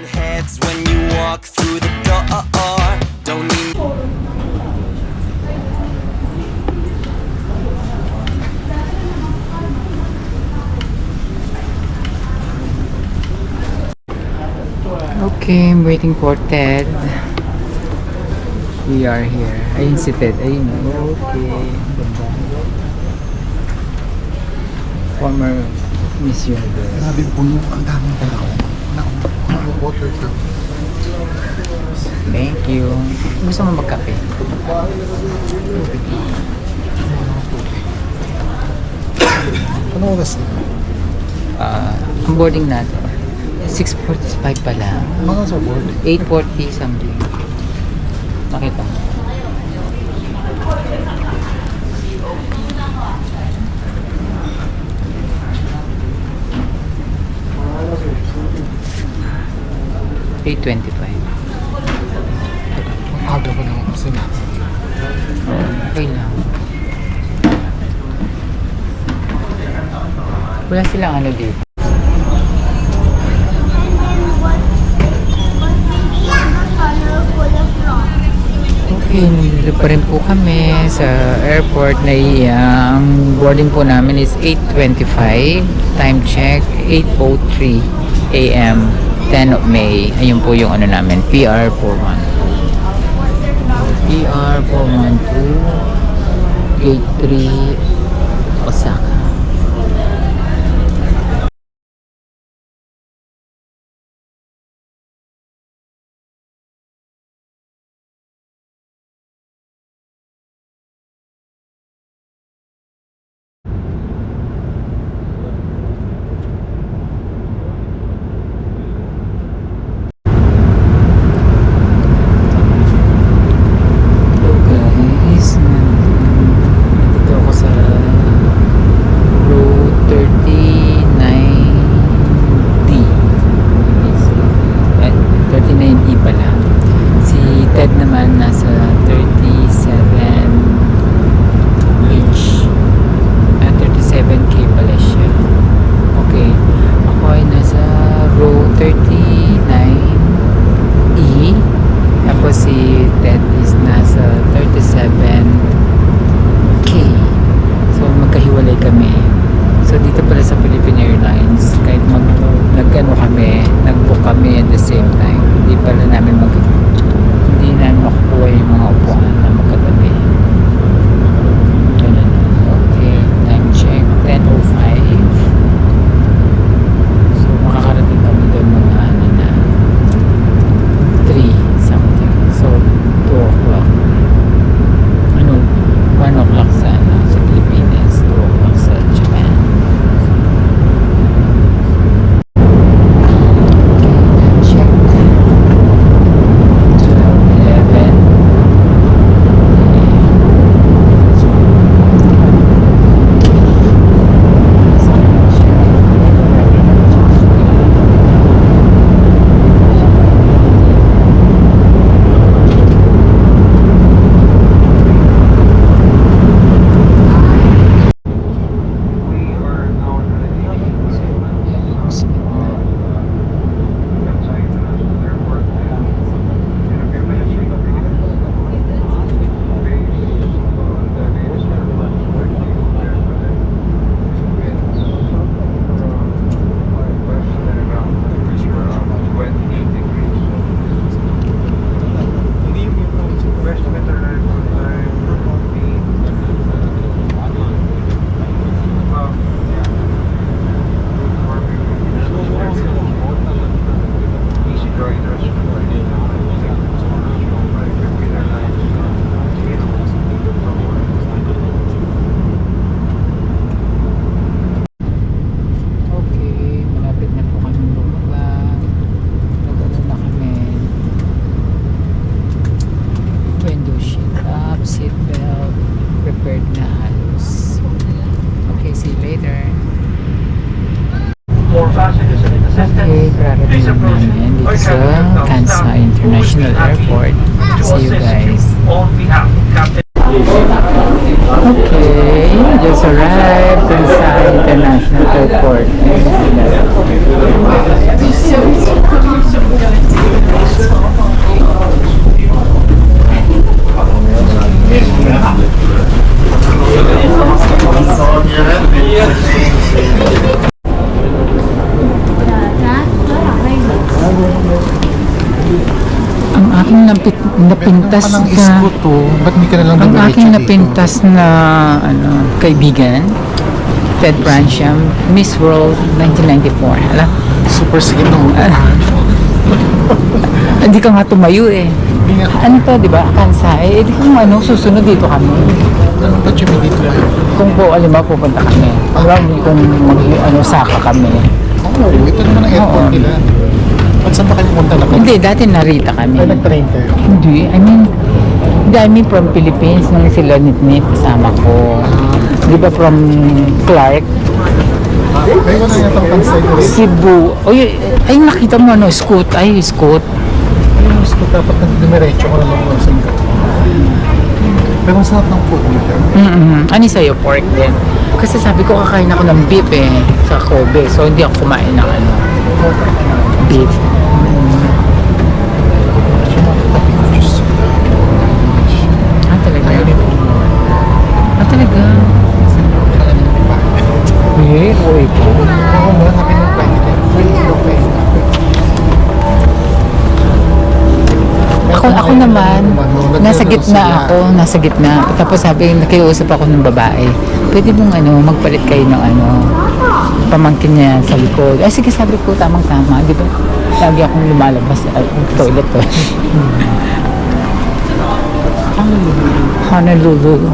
heads when you walk through the door. Don't need Okay, I'm waiting for Ted. We are here. Ayun si Ted. Ayun. Okay. Ganda. Former Miss Universe. Grabe puno. Ang daming tao. Water ka. Thank you. Gusto mo magkape? Ano oras na? Ang boarding natin. 6:45 pa lang. Mga sa board. 8:40 something. Nakita mo. $8:25. Aga pa naman kasi natin. Okay lang. Wala silang ano dito. Okay, nandito pa rin po kami sa airport na ang boarding po namin is 8:25. Time check, 8:03 a.m. 10 of May. Ayun po yung ano namin, PR 41. PR 412 Gate 3 Osaka. Okay, kararating namin dito sa Kansai International Airport. See you guys. Okay, just arrived Kansai International Airport. Ayan sila. Ang aking napintas Meron ka ng na... isko to. Ba't di ka na lang Ang dumiretso aking dito? napintas na kaibigan, Ted Bransham, Miss World 1994. Alam? Super sikip ng upuan. Hindi ka nga tumayo eh. Hindi nga. Ano to, di ba? Kansai. Eh, di kung susunod dito kami. Anong ba't yung dito kayo? Kung po, alam mo, pupunta kami. Alam mo, kung saka kami. Oo, ito naman ang airport Oo. nila. Ba't saan ba kayo pumunta na kayo? Hindi, dati narita kami. Ay, nag-train kayo. Hindi, I mean from Philippines nung sila nit kasama ko. Di ba from Clark, Ay, wala yata ang pansay ko rin. Cebu. Ay, nakita mo Scoot. Ay, Scoot. Ay, yung isko dapat dumiretso ko naman kung saan ka. Pero ang sarap ng food nila. Ano sa'yo? Pork din. Kasi sabi ko kakain ako ng beef sa Kobe. So, hindi ako kumain ng beef. Ah, talaga? Ah, talaga? Eh, uy po. Oo nga, sabi ng president. Ako naman, nasa gitna. Tapos sabi, nakiusap ako ng babae. Pwede mong magpalit kayo ng pamangkin niya sa likod. Ay, sige, sabi ko, tamang-tama. Di ba? Lagi akong lumalabas sa toilet ko. Honolulu.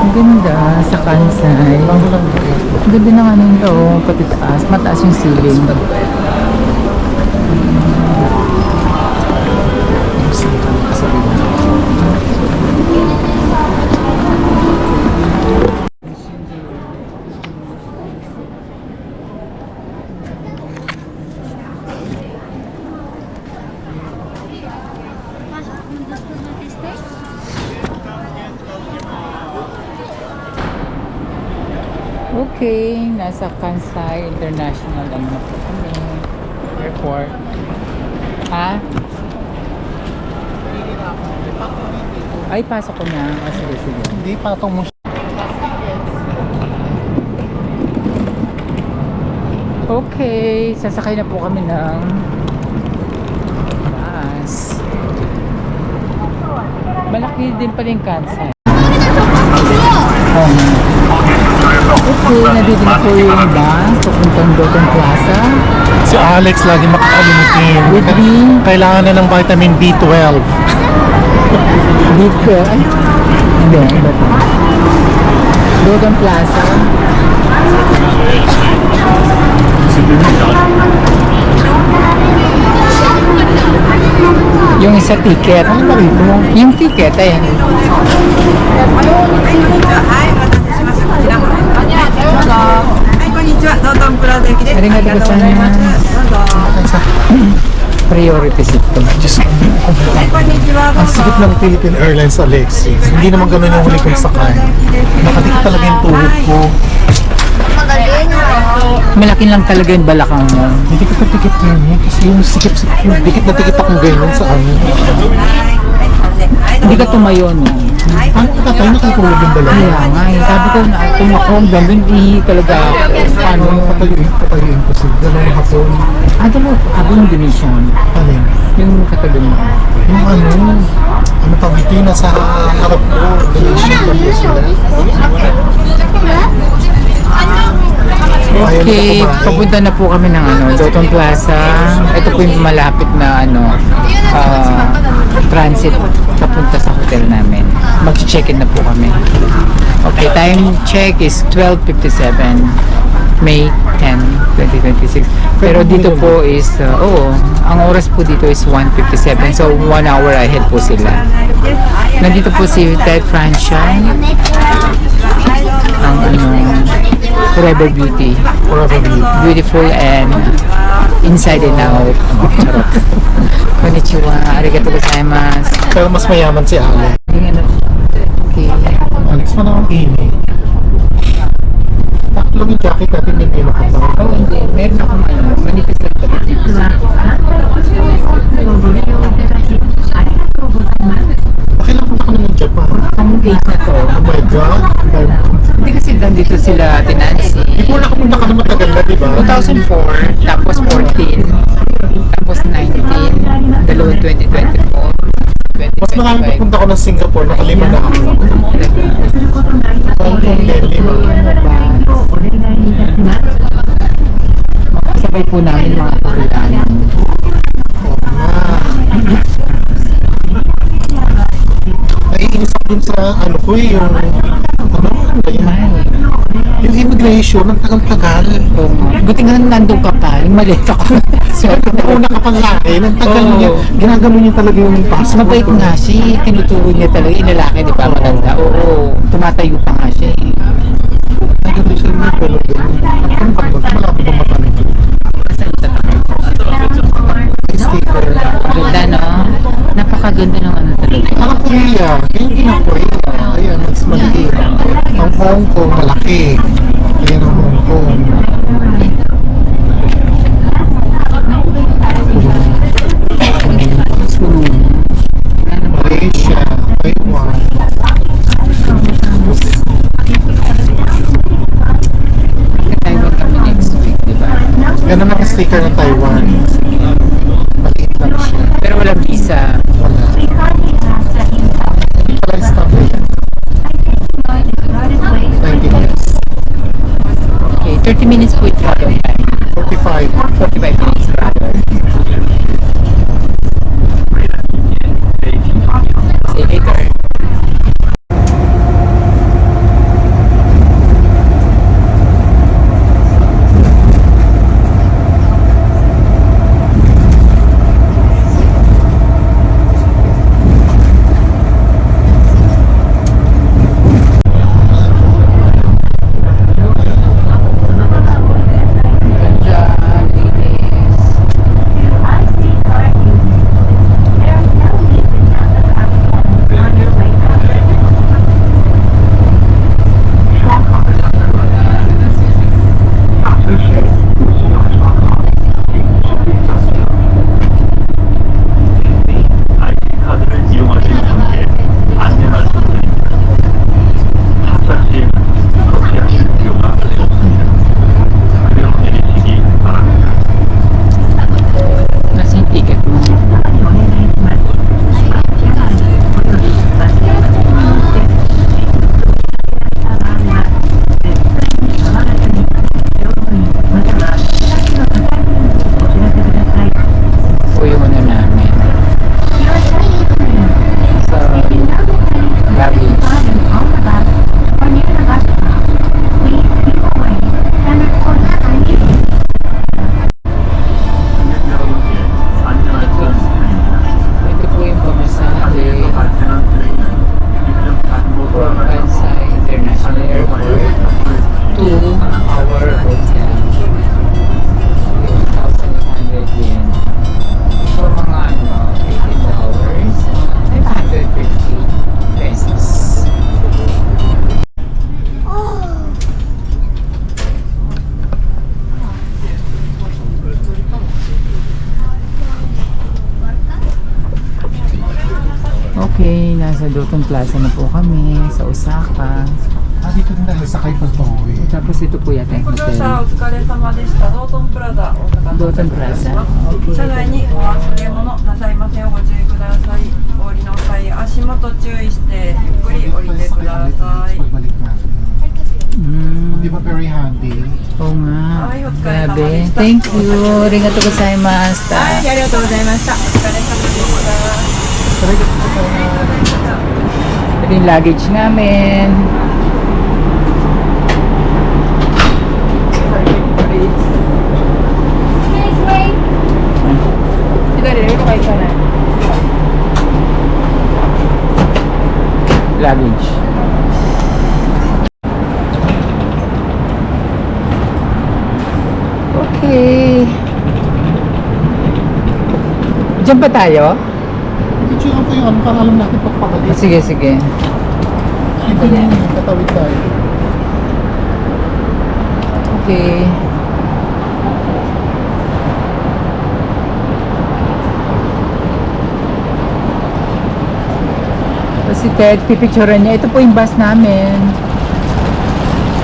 Ang ganda sa Kansai. Bago lang po yun. Ang ganda ng nito, pati taas. Mataas yung ceiling. Okay, nasa Kansai International lang na po kami. Airport. Ha? Ay, pasok ko na. Sige, sige. Hindi, patong mo siya. Okay, sasakay na po kami ng bus. Malaki din pala yung Kansai. Okay, nandito na po yung bus papuntang Doton Plaza. Si Alex lagi makakalimutin. With me, Kailangan na ng vitamin B12. dito. Ay, hindi, iba po. Doton Plaza. Yung isa ticket. Ano ba rito? Yung ticket, eh. Arigatou gozaimasu. Priority seat to. Diyos ko. Ang sikip ng Philippine Airlines, Alexis. Hindi naman ganun yung huli kong sakay. Nakadikit talaga yung tuhod ko. Malaki lang talaga yung balakang mo. Hindi ko patikit yun eh. Kasi yung sikip-sikip, yung dikit na dikit akong ganyan sa ano. Hindi ka tumayo, no? Ano ka tatay na kayo tulog yung dalawa? Kaya nga, eh. Sabi ko na tumakbo ang ganda, hindi talaga ako. Ano yung patayuin ko sila? Dalawang hapon. Dalawa, habang Indonesian. Ano yun? Yung katabi mo. Yung ano tawag dito yung nasa harap ko. Delicious ba po sila? Okay, papunta na po kami ng Doton Plaza. Ito po yung malapit na transit papunta sa hotel namin. Mag-check-in na po kami. Okay, time check is 12:57 May 10, 2026. Pero dito po is, ang oras po dito is 1:57. So, 1 hour ahead po sila. Nandito po si Ted Bransham. Ang Forever Beauty. Forever Beauty. Beautiful and inside and out. Charot. Konnichiwa. Arigatou gozaimasu. Pero mas mayaman si Alex. Okay. Alex, manang ini. Taklo yung jacket natin may pilo ka pa. Oh, hindi. Meron akong manipis lang pala dito. Pakailan punta ka na ng Japan? Ang gate na to. Oh my God. Hindi kasi nandito sila tinansi. Di po nakapunta ka na matagal na, di ba? 2004, tapos 14. Mas marami pupunta ko ng Singapore, nakalima na ako. Hong Kong din, 5. Makasabay po namin mga Koreano. Naiinis ako dun sa ano ko yung yung immigration, ang tagal-tagal. Buti nga nandun ka pa, yung maliit ako. Una ka pa sa akin, ang tagal Oo. niya. Ginagano niya talaga yung passport. Mabait nga siya, tinuturo niya talaga yung lalaki, di ba? Matanda. Oo, tumatayo pa nga siya eh. Naganda siya niya, pero ang pagod, malapit ang mata nito. Sticker. Ganda, no? Napakaganda ng ano talaga. Parang Korea, yung Korea. Ayan, mas maliit. Ang Hong Kong, malaki. Ayan ang Hong Kong. Malaysia, Taiwan. Taiwan kami next week, di ba? Yan naman ang sticker ng Taiwan. Maliit lang siya. Pero walang visa. Wala. Hindi pala yung stamp na yan. 90 minutes. Okay, 30 minutes po yung travel time. 45. 45 minutes travel. See you later. Nasa yung ticket mo? O yung ano namin. Sa baggage. Ito po yung pamasahe from Kansai International Airport to our hotel. 1,100 yen. For mga ano, $18, 550 pesos. Okay, nasa Doton Plaza na po kami sa Osaka. Dito din tayo sakay pa to. Tapos ito po yata yung ご乗 hotel. 車お疲れ様でした。道頓プラザ大阪 Doton Plaza. 車内にお忘れ物なさいませんようご注意ください。お降りの際足元注意してゆっくり降りてください。 Pagbalik natin. Di ba very handy? Oo nga. Ay, o疲れ様 Grabe. でした。 Thank you. Arigato gozaimashita. はい、ありがとうございました。お疲れ様でした。 Ito yung luggage namin. Luggage. Okay. Diyan pa tayo? Picture ko yung ano, para alam natin pagpakalit. Sige, sige. Ito na yun, katawid tayo. Okay. Tapos si Ted, pipicturean niya. Ito po yung bus namin.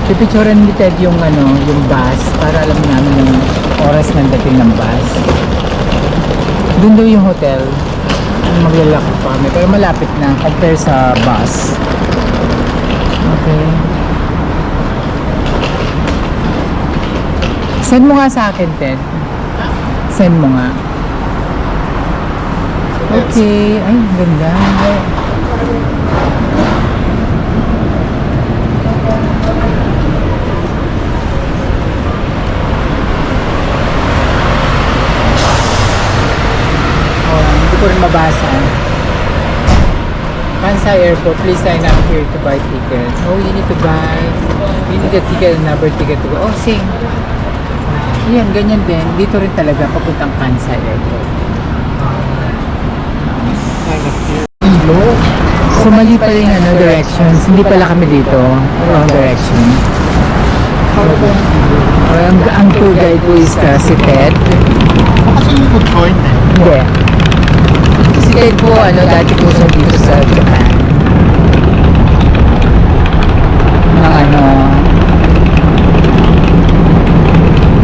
Pipicturean ni Ted yung ano, yung bus para alam namin yung oras ng dating ng bus. Doon daw yung hotel. maglalakad pa kami. Pero malapit na compare sa bus. Okay. Send mo nga sa akin, Ted. Send mo nga. Okay. Ay, ganda. Ay. Oh, hindi ko rin mabasa. Kansai Airport, please sign up here to buy ticket. Oh, you need to buy. You need a ticket, another ticket to go. Oh, sing. Yan, ganyan din. Dito rin talaga papuntang Kansai Airport. So, mali pala yung directions. Hindi pala kami dito. Wrong direction. Ang tour guide po is si Ted. Kasi yung good point eh. Hindi. Si Ted po, dati po siya dito sa Japan. Ng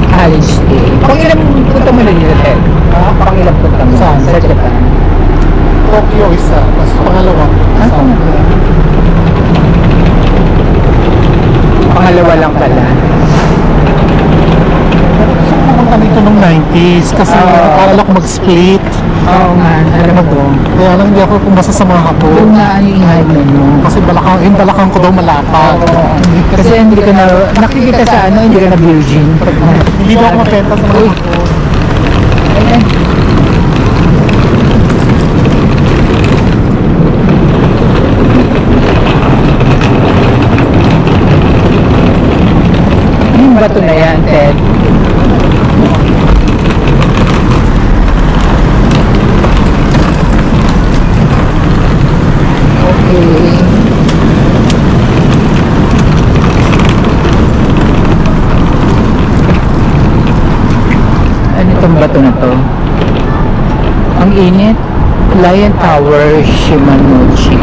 college day. Pangilang punta mo na dito, Ted? Pangilang punta mo? Saan? Sa Japan. Tokyo isa, mas pangalawa. Pangalawa lang pala. Pumunta dito nung 90s kasi akala ko mag-split. Oo nga, alam mo to. Kaya lang hindi ako pumasa sa mga hapon. Yung na ano yung hagman mo. Kasi yung balakang ko daw malapad. Kasi hindi ka na, nakikita sa hindi ka na virgin. Hindi daw ako mapenta sa mga hapon. Ayan. Yung bato na yan, Ted. Okay. Ano itong bato na to? Ang init. Lion Tower, Shimanuchi.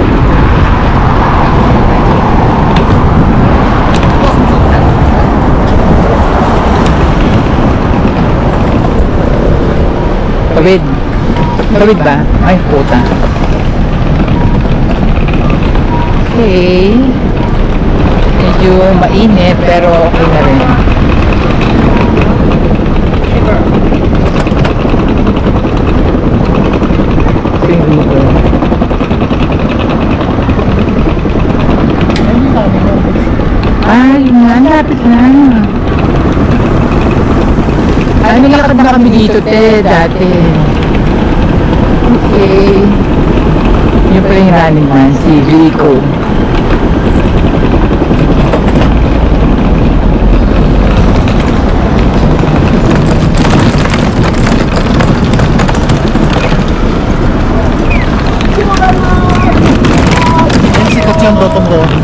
Tawid. Tawid ba? Ay, puta. Okay. Medyo mainit pero okay na rin. Ay, lapit na. Ay, nilakad na kami dito, dati. Okay. Yung pala yung running man, si Rico. Sikat yung Dotonbori.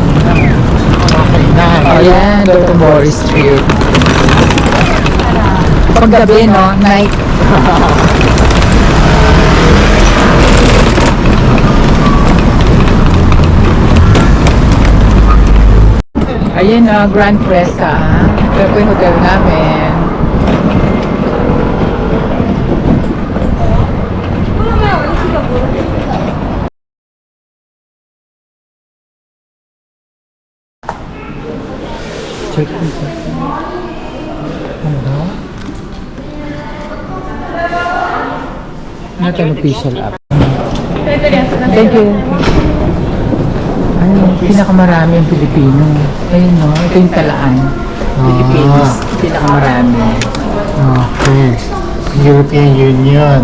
Ayan, Dotonbori Street. Paggabi, no? Night. Ayan, Grand Presa. Ito po yung hotel namin. Check in. Not an official app. Thank you. Ay, pinakamarami ang Pilipino. Ayun, no? Ito yung talaan. Philippines. Pinakamarami. Okay. European Union.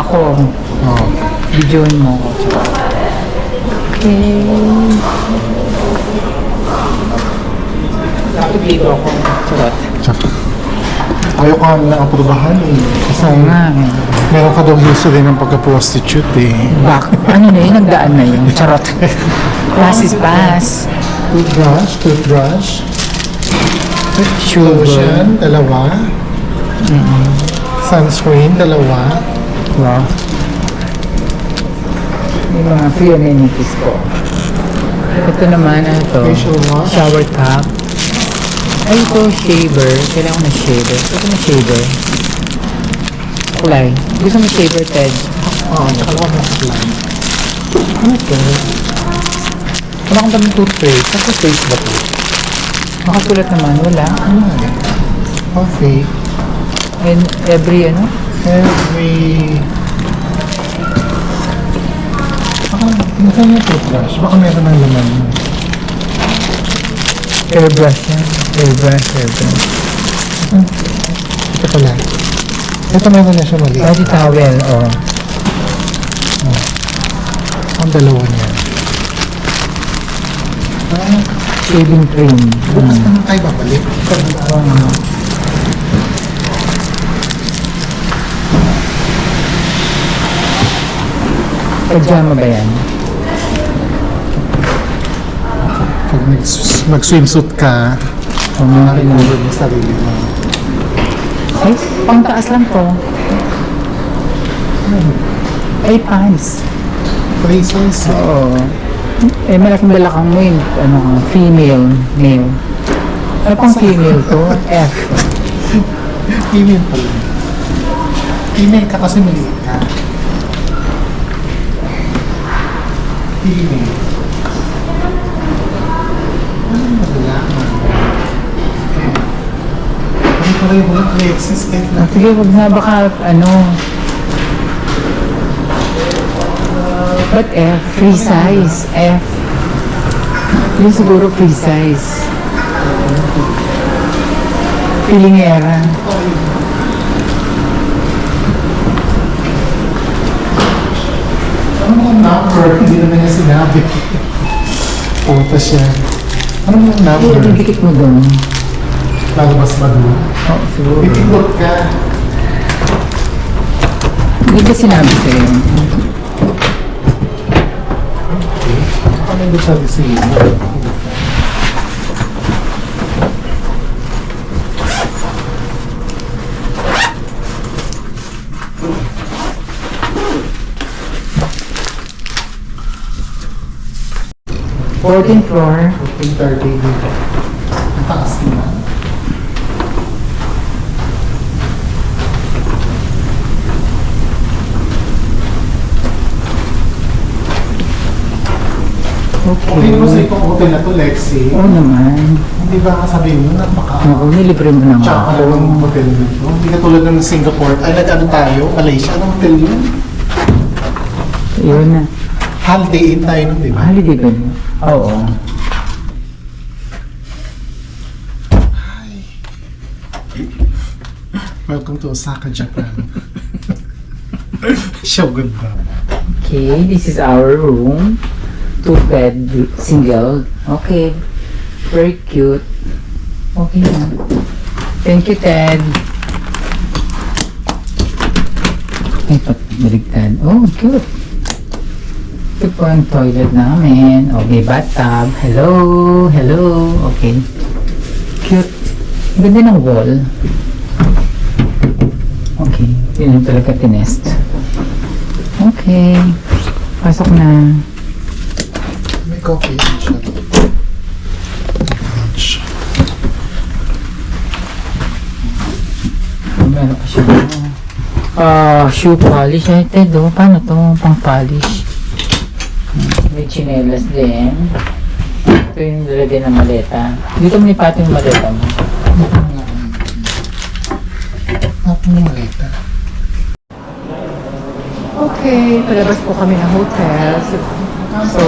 Ako, Oh. videoin mo ko. Okay. Dapat dito ako. Charot. Ayaw ka na aprubahan eh. Kasi Oo nga. meron ka daw history ng pagka-prostitute eh. Ano na yun? Nagdaan na yun. Charot. Pass is pass. Toothbrush. Sugar. Lotion, dalawa. Sunscreen, dalawa. Wow. Yung mga free amenities ko. Ito naman, ano to? Facial wash. Shower cap. Ay, ito, shaver. Kailangan ko na shaver. Ito na shaver. Kulay. Gusto mo shaver, Ted? Oo, nakalawa mo sa plan. Ano ito? Wala kang daming toothpaste. Sa toothpaste ba ito? Makasulat naman, wala. Ano? Okay. And every ano? Every... Baka, nasaan yung toothbrush? Baka meron ng laman. Airbrush yan. Airbrush. Ito pala. Ito meron na siya mali. Body towel, oh. Ang dalawa niya. Shaving cream. Bukas naman tayo babalik. Pajama ba yan? Pag mag-swimsuit ka, makinig mo sarili mo. Ay, pang taas lang to. Ay, pants. Braces. Oo. Eh, malaking balakang mo yun. Ano, female, male. Ano pang female to? F. Female pala. Female ka kasi maliit ka. Female. Ano madalaman? Ano pala yung mga Alexis kahit na Sige, wag na baka, ano. But F? Free size. F. Yun siguro free size. Pilingera. ano mga number? Hindi naman niya sinabi. Puta siya. Ano mga number? Dikit mo doon. Lalabas ba doon? Oo, siguro. Itikot ka. Hindi ka sinabi sa'yo. Ano yung sabi sa iyo? Fourteenth floor. 15:30 dito. Ang taas na. Okay. Okay mo sa itong hotel na to, Lexi. Oo naman. Hindi ba sabihin mo na baka Ako, nilibre mo na nga tsaka ako. lang yung hotel nito? Hindi ka tulad ng Singapore. Ay, nag-ano tayo? Malaysia. Anong hotel yun? Yun na. Holiday Inn tayo nun, di ba? Holiday ba yun? Oo. Welcome to Osaka, Japan. Shogun ba? Okay, this is our room. 2-bed, single. Okay. Very cute. Okay na. Thank you, Ted. Ay, baligtad. Oh, cute. Ito po ang toilet namin. Okay, bathtub. Hello. Hello. Okay. Cute. Ganda ng wall. Okay. Yun talaga tinest. Okay. Pasok na. May coffee din siya. Lunch. Meron pa siya. Shoe polish. Ay, Ted, oh. Paano to? Pang polish. May chinelas din. Ito yung lalagyan ng maleta. Dito mo ipati yung maleta mo. Maleta. Okay, palabas po kami ng hotel. So,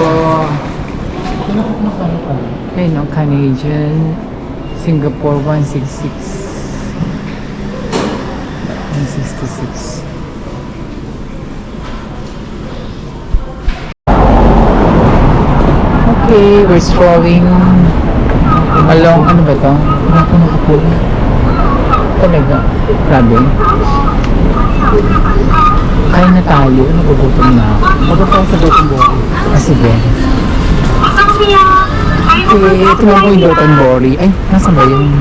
ayun no, Canadian, Singapore 166. 166. Okay, we're strolling along, ano ba ito? Wala ko nakapula. Talaga, grabe. Kain na tayo, nagugutom na ako. Bago tayo sa Dotonbori. Sige. Okay, ito lang po yung Dotonbori. Ay, nasa ba yun?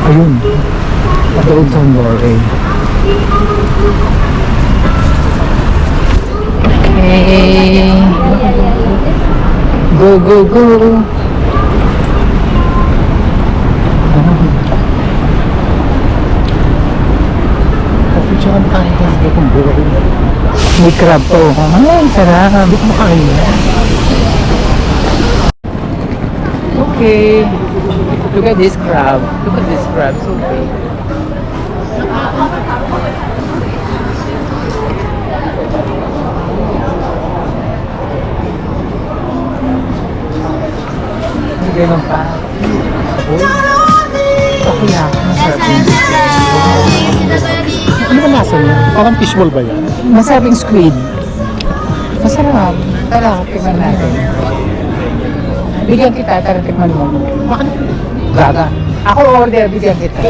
Ayun. Dotonbori. Okay. Go, go, go. Saan tayo kung itong buhay? May crab po. Ay, sarap. Hindi ko makain na. Okay. Look at this crab. Look at this crab. So big. Hindi ganun pa. Okay ah. Masarap yun. Ano ba lasa niya? Parang fishball ba yan? Masaraping squid. Masarap. Tara, tikman natin. Bigyan kita, tara tikman mo. Bakit? Gaga. Ako order, bigyan kita.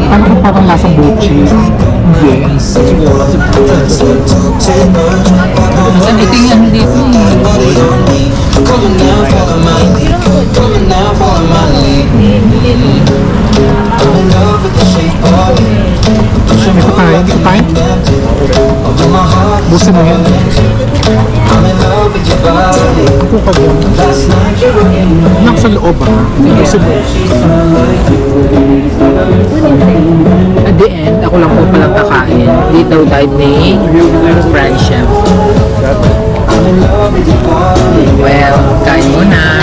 Ano ko parang nasa buchi? Hindi. Saan ito yung dito eh? Ito kain? Ito kain? Busin mo yan. Ito ka dyan. Nasa loob ah. Busin mo. At the end, ako lang po palang kakain. Di daw diet ni Francia. Well, kain muna.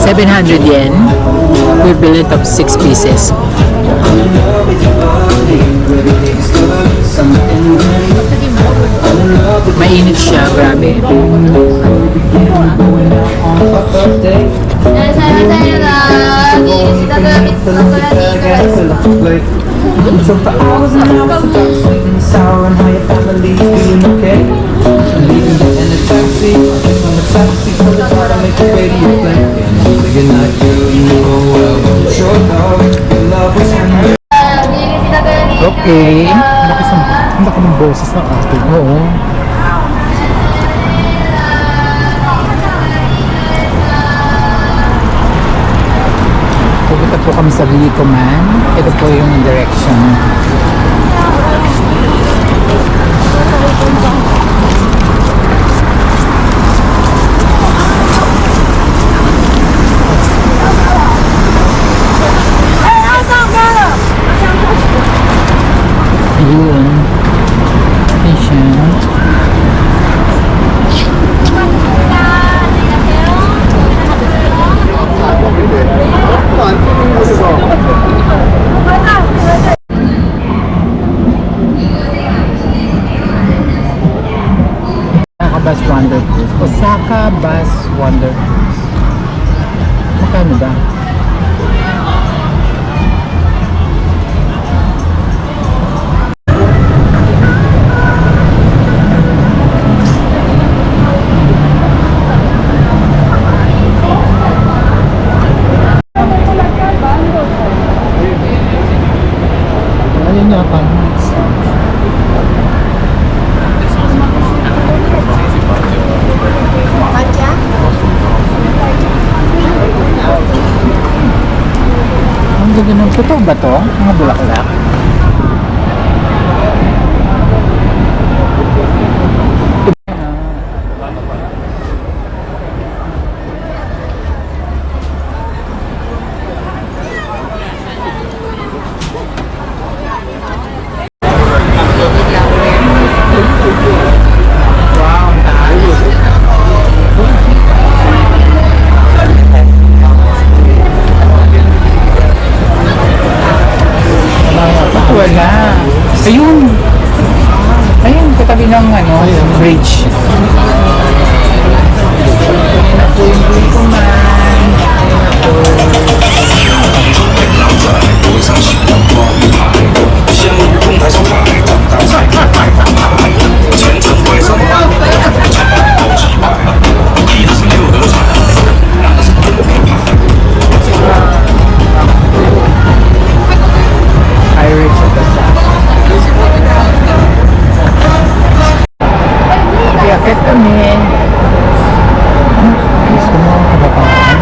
700 yen. Equivalent of 6 pieces. Mainit siya, grabe. So for hours and hours about sweet and sour and how your family's doing okay. I'm leaving you in a taxi, on the taxi for the car to make the radio play. So you're not you know well, sure dog, your love was handmade. Okay. Ang laki ng boses ng ate. Oo. Pupunta po kami sa Licoman. Ito po yung direction. Ayun. Ayun siya. Osaka Bus Wonder Cruise. Osaka Bus Wonder Cruise. Magkano ba? Ayun nga pa. Ang ganda ng totoo ba to? Mga bulaklak? tabi ng ano, bridge. Ayan na po yung bridge ko man. Ayan na po. Pirates of the South. Kaya akit kami. Gusto mo, kabataan.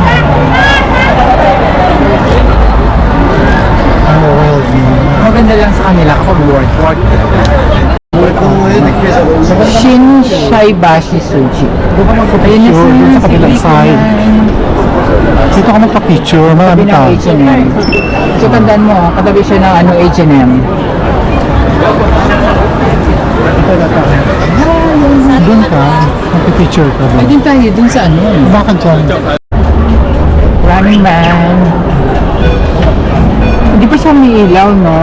Ang wild view. Maganda lang sa kanila kapag work talaga. Shin Shaibashi Sushi. Doon ka magpa-picture doon sa kabilang side. Dito ka magpa-picture, marami Tabi ng tao. H&M. So tandaan mo, katabi siya ng ano, H&M. Doon ka, magpa-picture ka Ay, doon. din tayo, dun sa ano. Bakit dyan? Running Man. Hindi pa siya may ilaw, no?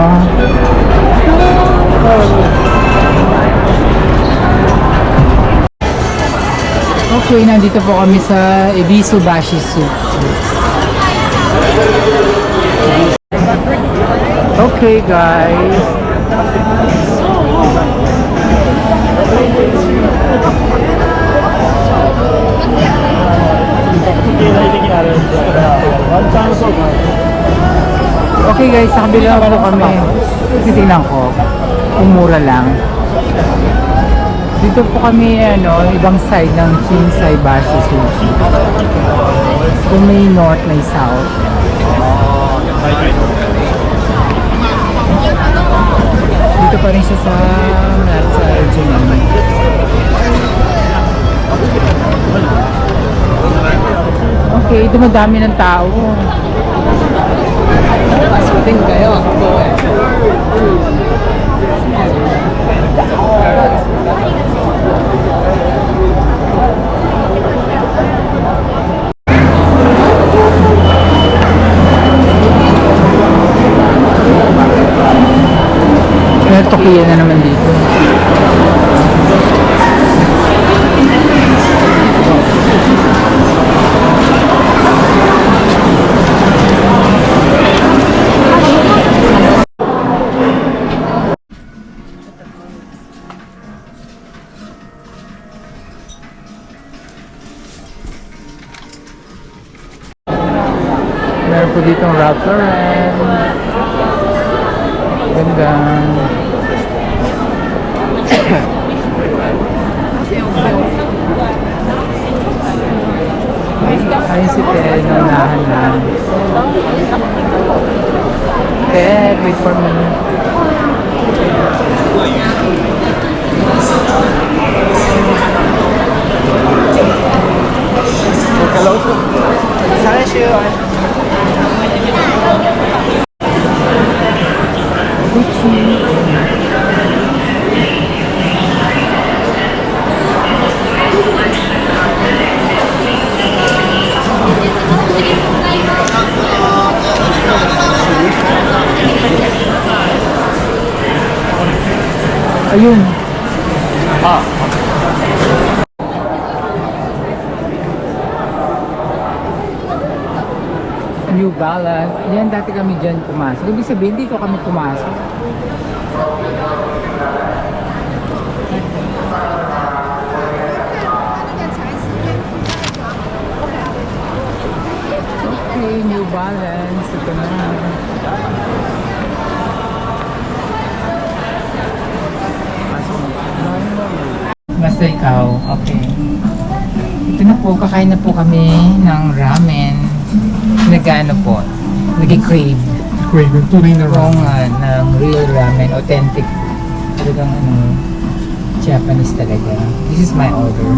Okay, nandito po kami sa Ebisu Bashi Sushi. Okay, guys. Okay guys, sa kabila po kami. Titignan ko. Umura lang. Dito po kami, ano, ibang side ng Shinsai Bashi Sushi. Kung may north, may south. Dito pa rin siya sa H&M. Okay, dumadami ng tao. Tingin kayo. May Tokiya na naman dito. Meron po ditong Ralph Lauren. Ganda. Ayun si Ted, naunahan na. Ted, wait for me. Ayun. New Balance. Yan, dati kami dyan pumasok. Ibig sabihin, dito kami pumasok. Okay, New Balance. Ito na. Basta ikaw, okay. Ito na po, kakain na po kami ng ramen. Nag-ano po, nag-crave. Crave, yung tunay na Wrong ramen. ng real ramen, authentic. Talagang ano, Japanese talaga. This is my order.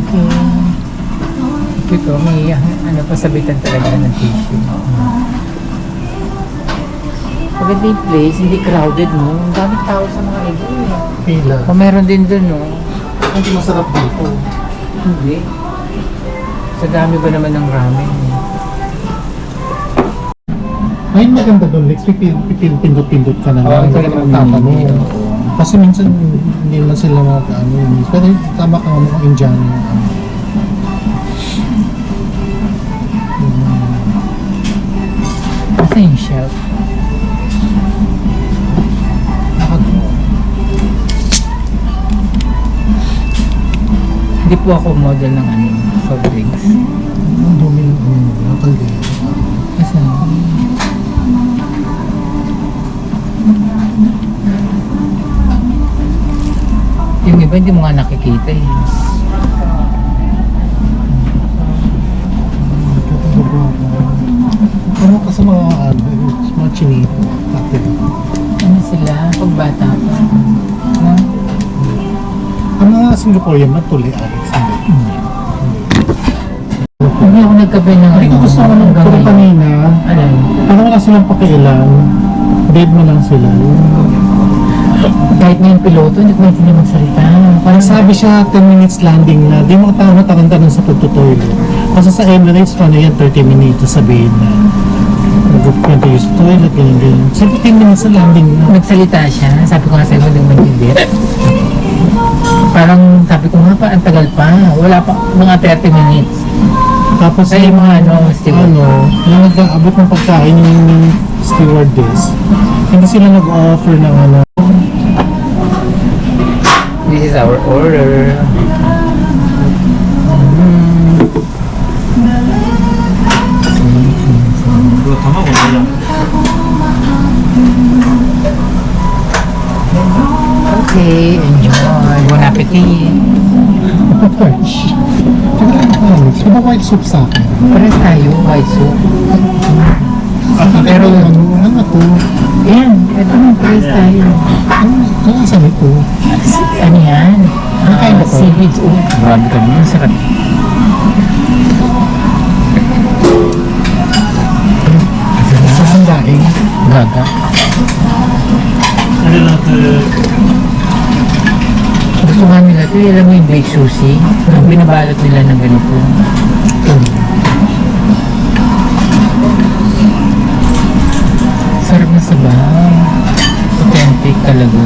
Okay. Ito, may ano, pasabitan talaga ng tissue. Maganda yung place, hindi crowded, no? Ang daming tao sa mga iba eh. Pila. O meron din dun, no? Hindi masarap dito. Hindi. Sa dami ba naman ng ramen? Ay, maganda doon, Lex. Pipil-pindot-pindot ka na Oo, lang. ito Hindi naman ka tama magtatanong. dito. Kasi minsan hindi na sila ano. Pero tama ka nga mga Indiano yung ano. Asa yung shelf? Nakagawa. Hindi po ako model ng ano, soft drinks. Ang dumi ng ano, local din. Asa? Yung iba hindi mo nga nakikita eh. Ano ka sa mga ano, sa mga chinito, ate. Ano sila? Pagbata pa. No? Ang mga Singaporean, matuli, Alex, hindi. Hindi ako nagkape ng Hindi ko gusto ko nung hanggang pero ngayon. kanina, Ano? parang wala silang pakialam. Dead mo lang sila. Kahit na yung piloto, hindi ko maintindihan magsalita. Parang sabi siya 10 minutes landing na, di mo tao nataranda sa pagtutoilet. Kasi sa Emirates, paano yan, 30 minutes sabihin na nag-kwento yung sa toilet, ganyan. So 15 minutes na landing na. Nagsalita siya, sabi ko nga sa'yo, hindi mo maintindihan. Parang sabi ko nga pa, ang tagal pa. Wala pa, mga 30 minutes. Tapos Ay, yung mga ano, steward. yung nag-aabot ng pagkain yung stewardess, hindi sila nag-offer ng ano. This is our order. Okay, enjoy. Bon appetit. Alex, ano white soup sa akin? Pares tayo, white soup. Pero ano to? Yan, ito na, pares tayo. Ano saan ito? Ano yan? Ano kain ba to? Seaweeds. Oh, grabe ka naman. Sarap. Sa sandaing. Gaga. Gusto nga nila ito, alam mo yung baked sushi? Ang binabalot nila ng ganito. Sarap na sabaw. Authentic talaga.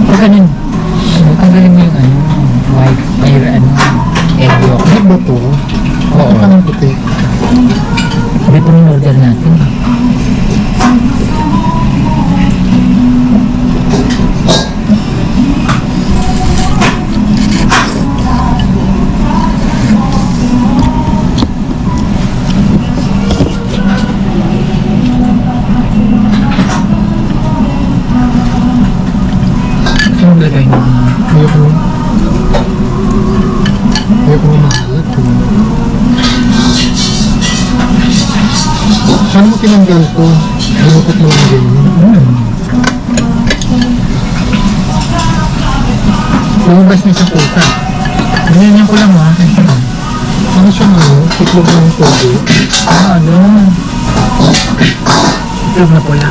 Pag ganun, tanggalin mo yung ano, white, egg yolk. Ano ba to? Oo. Ano ka ng puti? Sabi po yung order natin. Anong lagay mo? Ayoko na. Ayoko na mahalat. Paano mo tinanggal to? Lumukot mo lang din. Lumabas niya sa pusa. Ganyan ko lang ha. Ano siya mo? Tiklog ng tubig. Ano? Itlog na pula.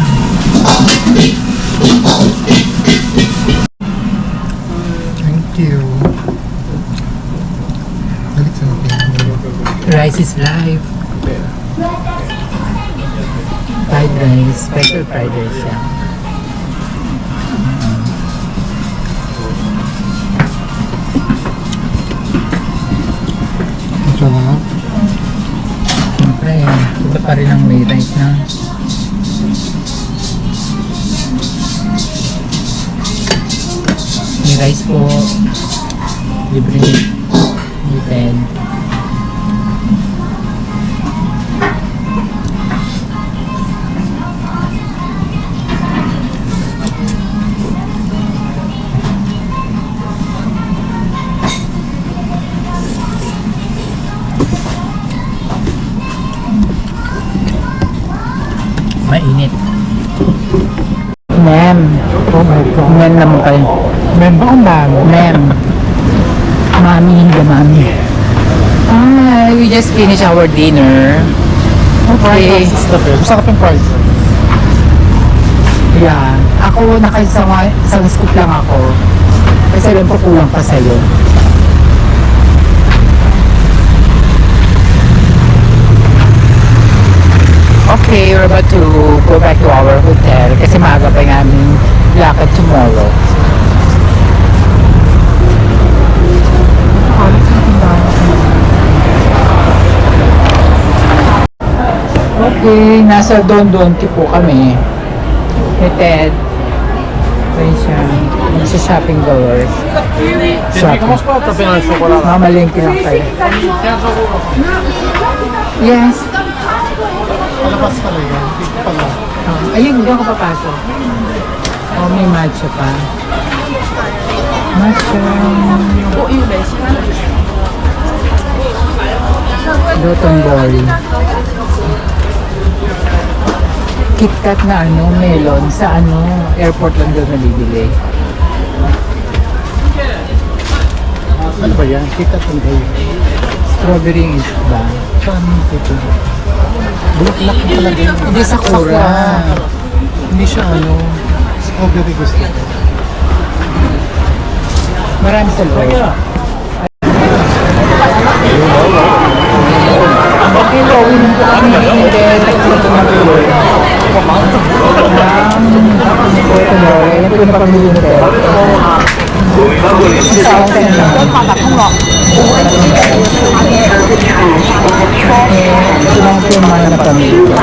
Thank you. Balik sa natin. Rice is life. Fried rice. Special fried rice siya. Ang sarap. Siyempre, iba pa rin ang may rice na. May rice po. Libre. Limited. Mainit. Ma'am. Oh my God. Ma'am naman kayo. Men ba o man? Ma'am. Mami, hindi mami. We just finished our dinner. Okay. Gusto ka pang price? Yeah. Ako, isang scoop lang ako. Kasi alam ko kulang pa sa'yo. Okay, we're about to go back to our hotel kasi maaga pa yung aming lakad tomorrow. Okay, nasa Don Donki po kami. Ni Ted. Ayun siya. Nasa shopping doors. Shopping. Mamalingki lang tayo. Yes. Palabas pala yan. Dito pala. Ayun, hindi ako papasok. Oh, may matcha pa. Matcha. Doton Ball. KitKat na ano, melon. Sa ano, airport lang doon nabibili. Ano ba yan? Kita kung kayo. Strawberry is ba? Saan dito? Bulaklak na talaga yun. Hindi sakura. Hindi siya ano. Strawberry gusto ko. Marami sa loob. Okay, gawin po kami in the nagtutuloy. Yan po na pamilya nito. Ito lang po yung mga na pamilya.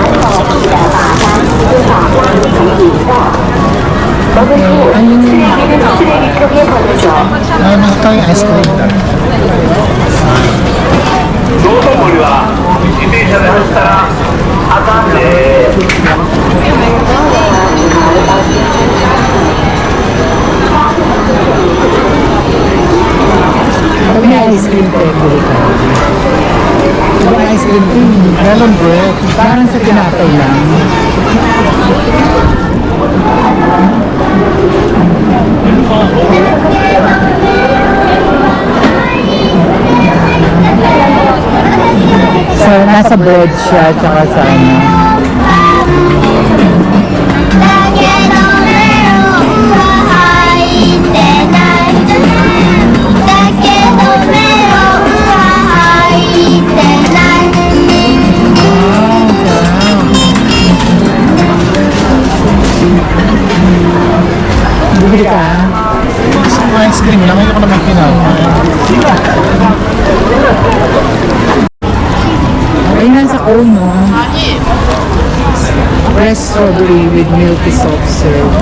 Ay, nakakain ice cream. 道頓堀は自転車で走ったらあかんで。 Pag may ice cream po, bili ka. Pag may ice cream, Melon bread. parang sa tinapay lang. So, nasa bread siya, tsaka sa ano. Bibili ka? Gusto ko ice cream lang. Ayoko naman pinapay. Ay, nasa cone, no? Fresh strawberry with milky soft serve.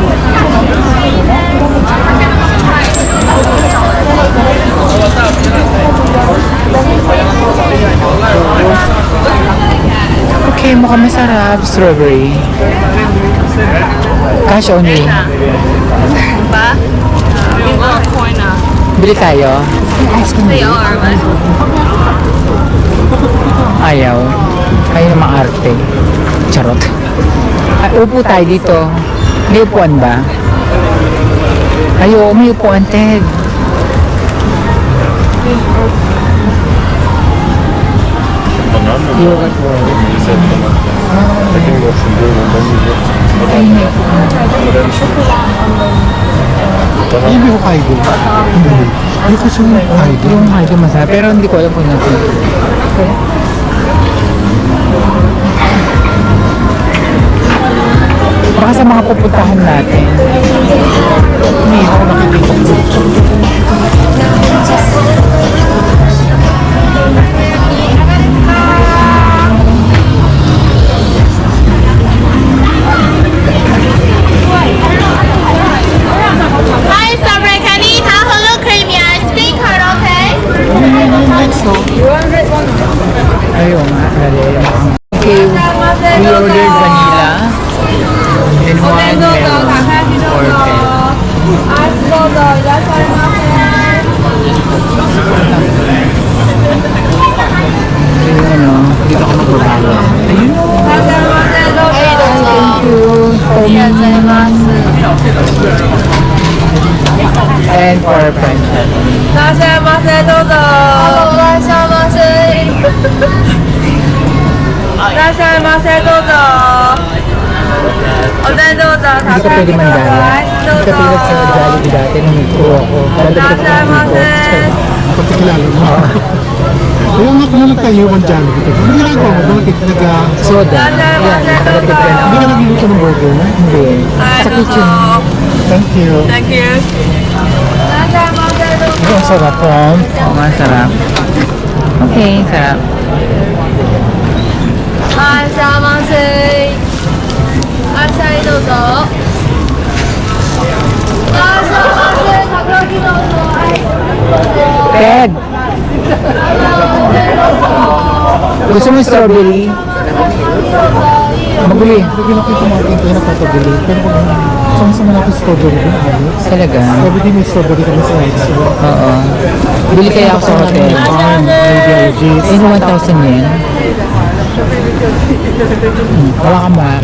Okay, mukhang masarap. Strawberry. Cash only. Ba? Yung mga coin na. Bili tayo. They are, man. Ayaw. Kayo na maarte. Charot. Ay, upo tayo dito. May upuan ba? Ayaw, may upuan, Ted. Yogurt bowl. Ay, may upuan. Hindi ko Hokkaido. Hindi ko siya yung Hokkaido. Yung Hokkaido masarap, pero hindi ko alam kung natin. Baka sa mga pupuntahan natin. Hindi ako nakikita. Hi, Summer. Can you eat Halo creamy ice cream card, okay? Ayun nga, dali. Okay, we ordered vanilla. Then one melon. Or pen. Ayun, ano, dito ako magbabala. Ayun. Thank you. And for French. いらっしゃいませどうぞいらっしゃいませいらっしゃいませどうぞおでんどうぞ Hindi ka pwede mandala. Hindi ka tulad sa Jollibee dati nung nagturo ako. いらっしゃいませ Kapag kilala mo. Kaya nga kung nagtayiwan dyan dito. Ano ginagawa mo? Bakit Soda. Yan, nakadagdag ka hindi ka na. nagluluto ng burger? Hindi. Sa kitchen. Thank you. Thank you. Ang sarap yan. Oo nga, sarap. Okay, sarap. Peg! Gusto mo yung strawberry? Maguli. Sabi na ko yung kumain ko na pataguli. Pero kung sama natin strawberry din, Alex. Talaga? Sabi din may strawberry kami sa Exo. Oo. Bili kaya ako sa hotel. Ideologies. Ayun, 1,000 yen. Hawakan mo nga.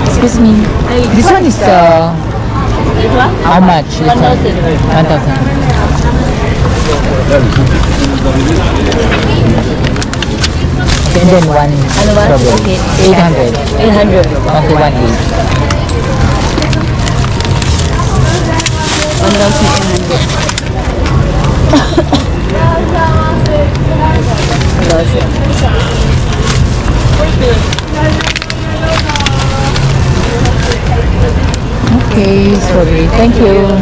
Excuse me. This one is how much? 1,000. 1,000. And then one strawberry. 800. 800. Okay, 1,800. 1,800. Okay, strawberry. Thank you.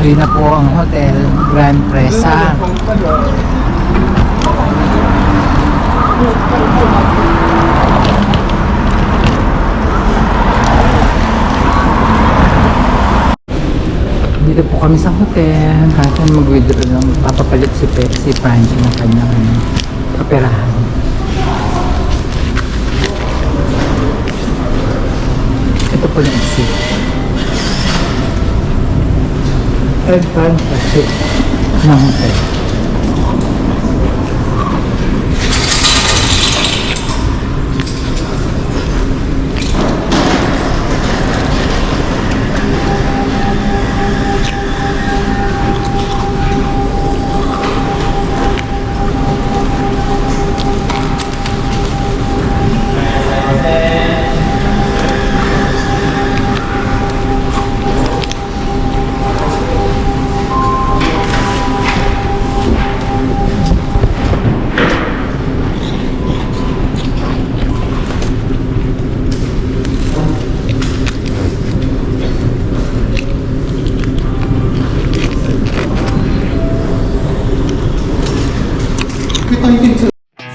Ayun na po ang hotel Grand Presa. Dito po kami sa hotel. Kasi mag-withdraw lang. Papapalit si Franchi ng kanyang kaperahan. Ito po yung exit. Advance exit ng hotel.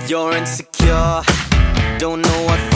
You're insecure, don't know what